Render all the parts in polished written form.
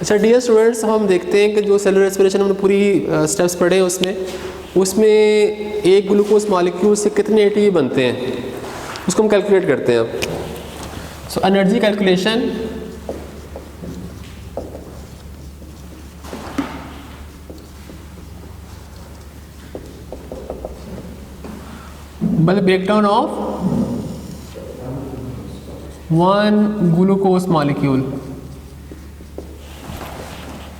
अच्छा dear students, हम देखते हैं कि जो सेलुलर रेस्पिरेशन हमने पूरी स्टेप्स पढ़े हैं उसमें एक ग्लूकोज मॉलिक्यूल से कितने एटीपी बनते हैं उसको हम कैलकुलेट करते हैं अब। So energy calculation by the breakdown of one glucose molecule.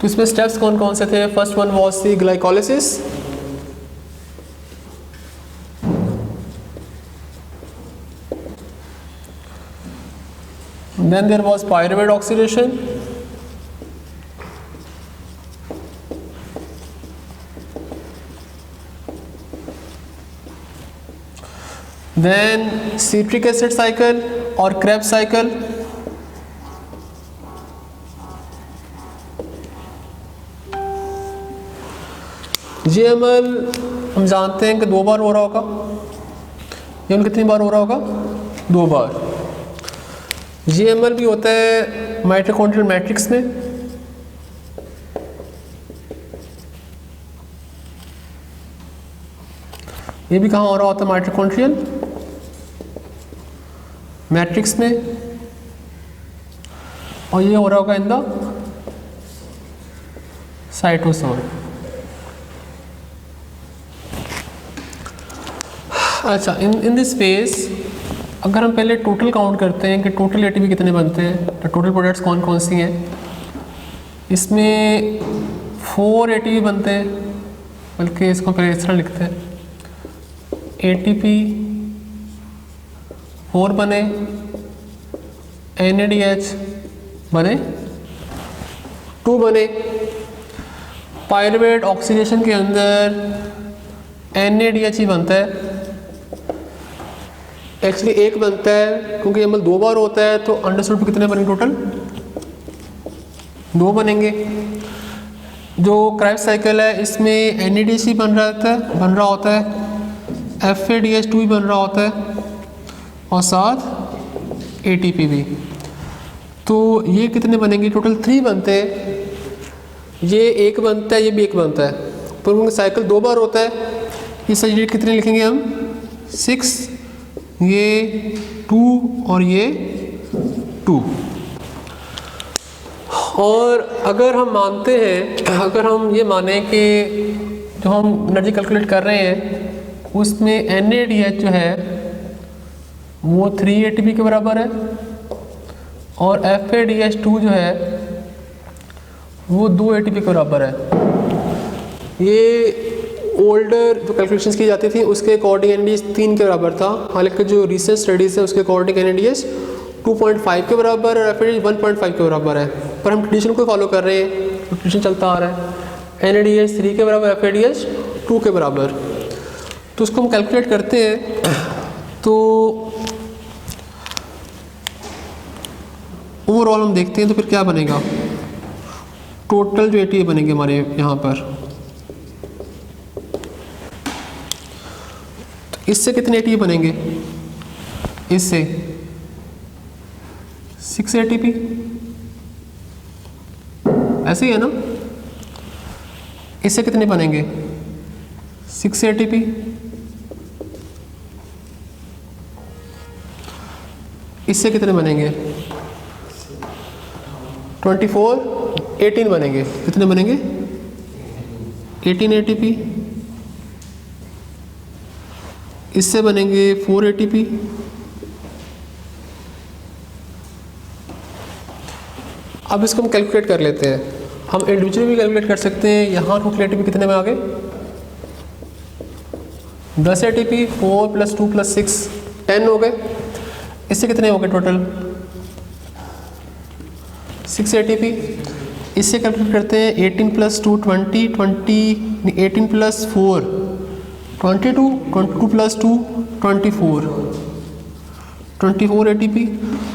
तो इसमें स्टेप्स कौन कौन से थे? First one was the glycolysis, then there was pyruvate oxidation, then citric acid cycle और Krebs cycle, GML हम जानते हैं कि 2 बार हो रहा होगा, ये कितनी बार हो रहा होगा? 2 बार। GML भी होता है माइटोकॉन्ड्रियल मैट्रिक्स में, ये भी कहाँ हो रहा होता है? माइटोकॉन्ड्रियल मैट्रिक्स में, और ये हो रहा होगा इन द साइटोसोल। अच्छा, इन दिस फेज अगर हम पहले टोटल काउंट करते हैं कि टोटल एटीपी कितने बनते हैं, तो टोटल प्रोडक्ट्स कौन कौन सी हैं? इसमें 4 एटीपी बनते हैं, बल्कि इसको पहले इस तरह लिखते हैं, एटीपी 4 बने, NADH बने 2 बने। पायरुवेट ऑक्सीडेशन के अंदर NADH ही बनता है, एक्चुअली 1 बनता है क्योंकि एमएल 2 बार होता है, तो अंडरस्टूड पे कितने बनेंगे? टोटल 2 बनेंगे। जो क्रेब्स साइकिल है इसमें NADH ही बन रहा होता है, FADH2 भी बन रहा होता है, और साथ ATP भी। तो ये कितने बनेंगे? टोटल 3 बनते हैं, ये 1 बनता है, ये भी 1 बनता है, पर उनका साइकिल 2 बार होता है। ये सही कितने लिखेंगे हम? 6, ये 2 और ये 2। और अगर हम मानते हैं, अगर हम ये माने कि जो हम एनर्जी कैलकुलेट कर रहे हैं उसमें NADH जो है वो 3 ATP के बराबर है, और FADH2 जो है वो 2 ATP के बराबर है। ये ओल्डर जो कैलकुलेशंस की जाती थी उसके अकॉर्डिंग NADH 3 के बराबर था, हालांकि जो रिसेंट स्टडीज़ है उसके अकॉर्डिंग NADH 2.5 के बराबर है और FADH 1.5 के बराबर है। पर हम ट्रेडिशन को फॉलो कर रहे हैं, तो ट्रेडिशन चलता आ रहा है NADH 3 के बराबर, FADH 2 के बराबर। तो उसको हम कैलकुलेट करते हैं, तो ओवरऑल हम देखते हैं तो फिर क्या बनेगा? टोटल जो ATP बनेंगे हमारे यहाँ पर, इससे कितने ATP बनेंगे? इससे 6 ATP, ऐसे ही है ना? इससे कितने बनेंगे? 6 ATP। इससे कितने बनेंगे? 24, 18 बनेंगे। कितने बनेंगे? 18 ATP। इससे बनेंगे 4 ATP। अब इसको हम कैलकुलेट कर लेते हैं, हम इंडिविजुअली भी कैलकुलेट कर सकते हैं। यहाँ टोटल ATP कितने में आ गए? 10 ATP, 4 + 2 + 6 10 हो गए। इससे कितने हो गए टोटल? 6 ATP। इससे कैलकुलेट करते हैं 18 + 2 20, 18 + 4 22, 22 + 2 24 ATP।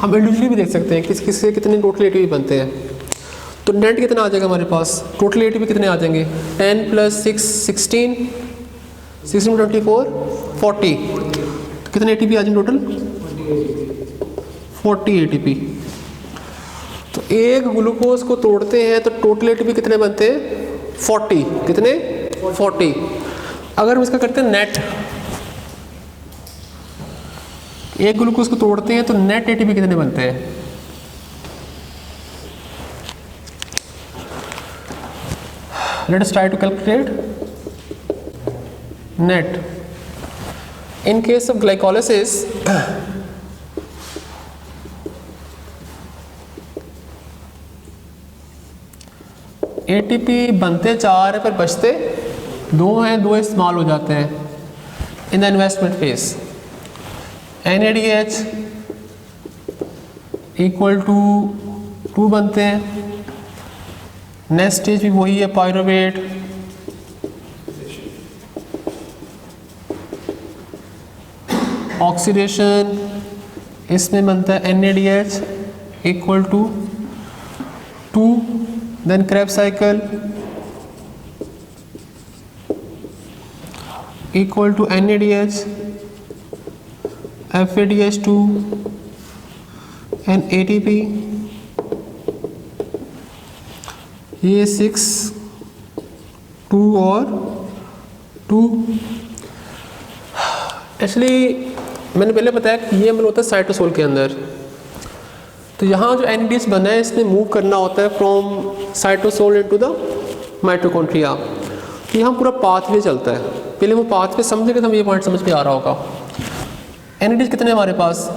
हम इंडिविजुअली भी देख सकते हैं किस किस से कितने टोटल ATP बनते हैं। तो नेट कितना आ जाएगा हमारे पास? टोटल ATP कितने आ जाएंगे? 10 + 6 16, 16 + 24 40। कितने ATP आ जाएंगे टोटल? 40 ATP। तो एक ग्लूकोज को तोड़ते हैं तो टोटल एटीपी कितने बनते हैं? 40। कितने? 40। अगर हम इसका करते हैं नेट, एक ग्लूकोज को तोड़ते हैं तो नेट एटीपी कितने बनते हैं? Let us try to calculate net. In case of glycolysis ATP बनते 4 है पर बचते 2 हैं, 2 इस्तेमाल हो जाते हैं in the investment phase. NADH equal to 2 बनते हैं। नेक्स्ट स्टेज भी वही है, पायरुवेट। ऑक्सीडेशन, इसमें बनता है NADH equal to 2, then Krebs cycle equal to NADH, FADH2 and ATP। ये 6, 2 और 2। एक्चुअली मैंने पहले बताया कि ये अमल होता है साइटोसोल के अंदर। तो यहाँ जो NADH बना है इसने मूव करना होता है from cytosol into the mitochondria. तो यहाँ पूरा पाथवे चलता है। पहले वो पाथवे समझेंगे तो हमें ये पॉइंट समझ में आ रहा होगा। NADH कितने हमारे पास?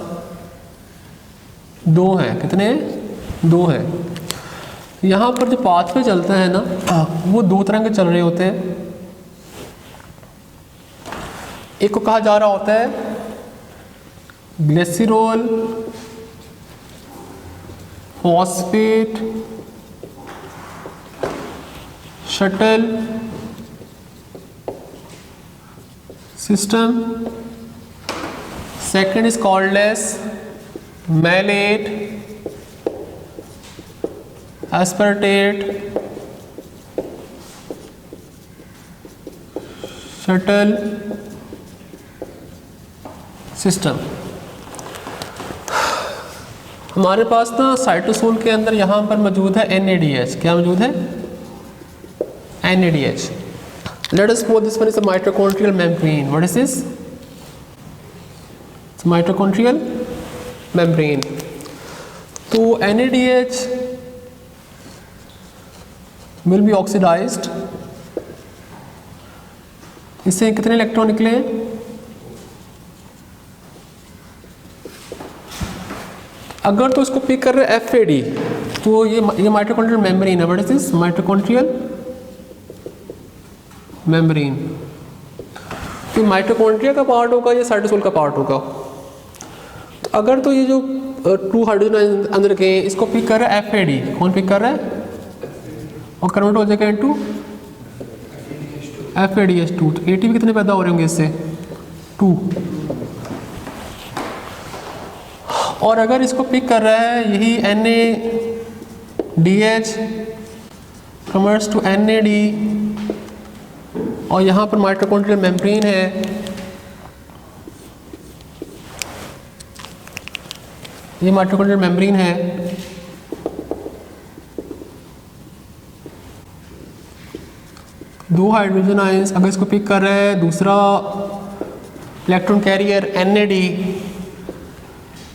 2 हैं। कितने? 2 हैं। यहाँ पर जो पाथवे चलता है ना वो 2 तरह के चल रहे होते हैं। एक को कहा जा रहा होता है glycerol phosphate shuttle system. Second is called as malate aspartate shuttle system. हमारे पास ना साइटोसोल के अंदर यहाँ पर मौजूद है NADH। क्या मौजूद है? NADH। Let us suppose this one is a mitochondrial membrane. What is this? Mitochondrial membrane. तो NADH विल बी ऑक्सीडाइज्ड। इससे कितने इलेक्ट्रॉन निकले? अगर तो इसको पिक कर रहे हैं FAD तो ये माइटोकॉन्ड्रियल मेम्ब्रेन है। What is this? Mitochondrial membrane. तो माइटोकॉन्ड्रिया का पार्ट होगा या साइटोसोल का पार्ट होगा? तो अगर तो ये जो 2 हाइड्रोजन अंदर के इसको पिक कर रहा है FAD। कौन पिक कर रहा है? और कन्वर्ट हो जाएगा इनटू FADH2। तो ATP कितने पैदा हो रहे होंगे इससे? 2। और अगर इसको पिक कर रहा है यही NADH कन्वर्ट्स टू NAD और यहाँ पर माइटोकॉन्ड्रियल मेम्ब्रेन है, ये माइटोकॉन्ड्रियल मेम्ब्रेन है। दो हाइड्रोजन आयंस अगर इसको पिक कर रहा है, दूसरा इलेक्ट्रॉन कैरियर NAD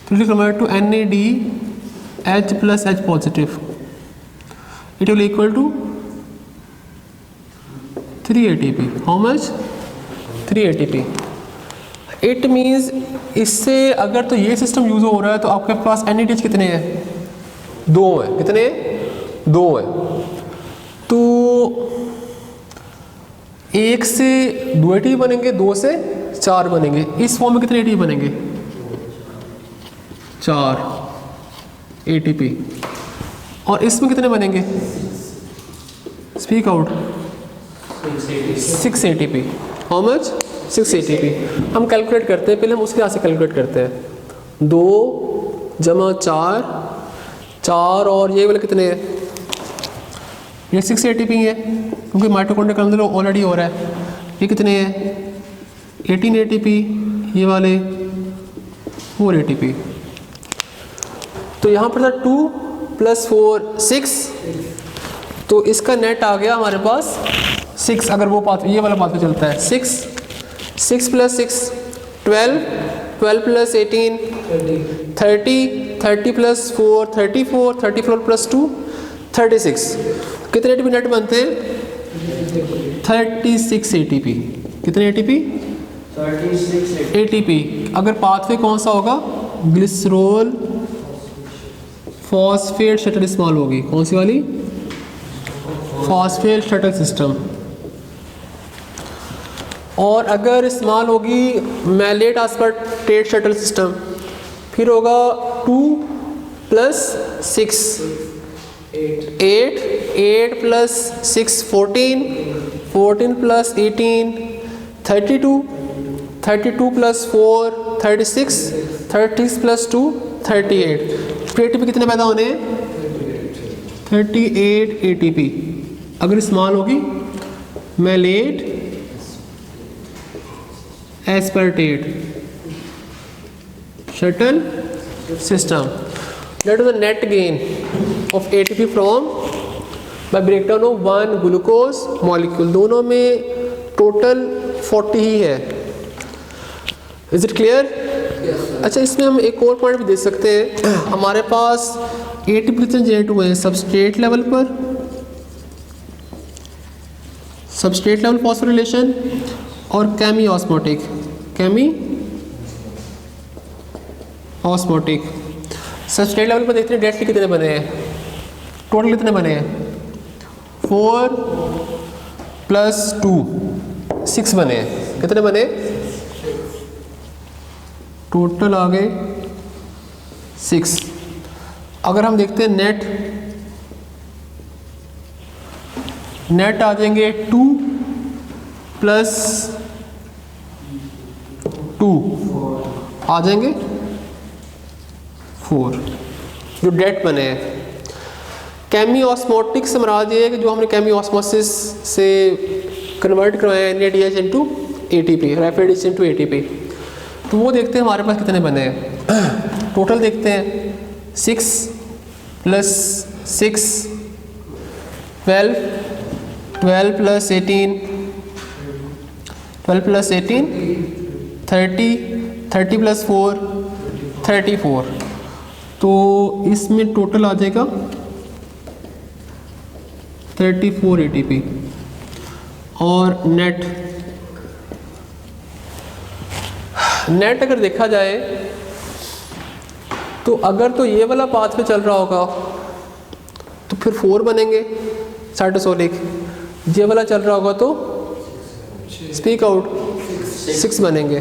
तो it will convert to NADH plus H positive. It will equal to 3 ATP. How much? 3 ATP. It means इससे अगर तो ये सिस्टम यूज हो रहा है तो आपके पास NADH कितने हैं? 2 है। कितने? 2 है। तो 1 से 2 ATP बनेंगे, 2 से 4 बनेंगे। इस फॉर्म में कितने ATP बनेंगे? 4 ATP। और इसमें कितने बनेंगे? Speak out. 6 ATP। How much? 6 ATP। हम कैलकुलेट करते हैं, पहले हम उसके यहाँ से कैलकुलेट करते हैं। 2 जमा 4, 4 और ये वाले कितने हैं? ये 6 ATP है क्योंकि माइटोकॉन्ड्रिया के अंदर ऑलरेडी हो रहा है। ये कितने हैं? 18 ATP। ये वाले 4 ATP। तो यहाँ पर था 2 + 4 6, तो इसका नेट आ गया हमारे पास 6। अगर वो पाथ ये वाला पाथ पे चलता है 6 + 6 12 12 + 18 30 30 + 4 34 34 + 2 36। कितने ATP नेट बनते हैं? 36 ATP। कितने ATP? 36 ATP। अगर पाथवे कौन सा होगा? ग्लिसरॉल फॉस्फेट शटल स्मॉल होगी। कौन सी वाली? Phosphate shuttle system. और अगर स्मॉल होगी मैलेट आस्पार्टेट शटल सिस्टम, फिर होगा 2 + 6 8 8 + 6 14 14 + 18 32 32 + 4 36 36 + 2 38। ATP कितने पैदा होने हैं? 38 ATP। अगर स्मॉल होगी malate aspartate shuttle system. That is the net gain of ATP from by breakdown of one glucose molecule। दोनों में टोटल 40 ही है। Is it clear? अच्छा, इसमें हम एक और पॉइंट भी देख सकते हैं। हमारे पास ATP जनरेट हुए हैं सबस्ट्रेट लेवल पर, सबस्ट्रेट लेवल फॉस्फोरिलेशन और केमी ऑस्मोटिक सबस्ट्रेट लेवल पर देखते हैं डायरेक्टली कितने बने हैं, टोटल कितने बने हैं? 4 + 2 6 बने हैं। कितने बने? टोटल आ गए 6। अगर हम देखते हैं नेट आ जाएंगे 2 + 2 आ जाएंगे 4 जो डेट बने हैं। केमी ऑस्मोटिक से मराद ये है कि जो हमने केमी ऑस्मोसिस से कन्वर्ट करवाया NADH into ATP, rapid addition to ATP। तो वो देखते हैं हमारे पास कितने बने हैं। टोटल देखते हैं 6 + 6 12 12 + 18 12 + 18 30 30 + 4 34। तो इसमें टोटल आ जाएगा 34 ATP। और नेट अगर देखा जाए तो अगर तो ये वाला पाथ पे चल रहा होगा तो फिर 4 बनेंगे साइटोसोलिक, ये वाला चल रहा होगा तो स्पीक आउट 6 बनेंगे।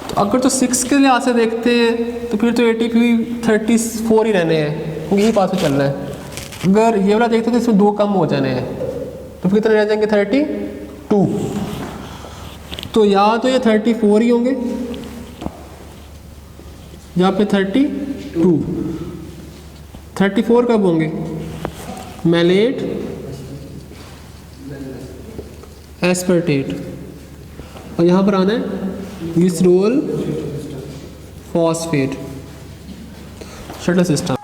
तो अगर तो 6 के लिहाज से देखते हैं तो फिर तो ATP 34 ही रहने हैं, यही पाथ पे चल रहा है। अगर ये वाला देखते हैं तो इसमें 2 कम हो जाने हैं, तो फिर कितने रह जाएंगे? 32। तो या तो ये 34 ही होंगे या फिर 32। 34 कब होंगे? मैलेट एस्पार्टेट, और यहाँ पर आना है ग्लिसरॉल फॉस्फेट शटल सिस्टम।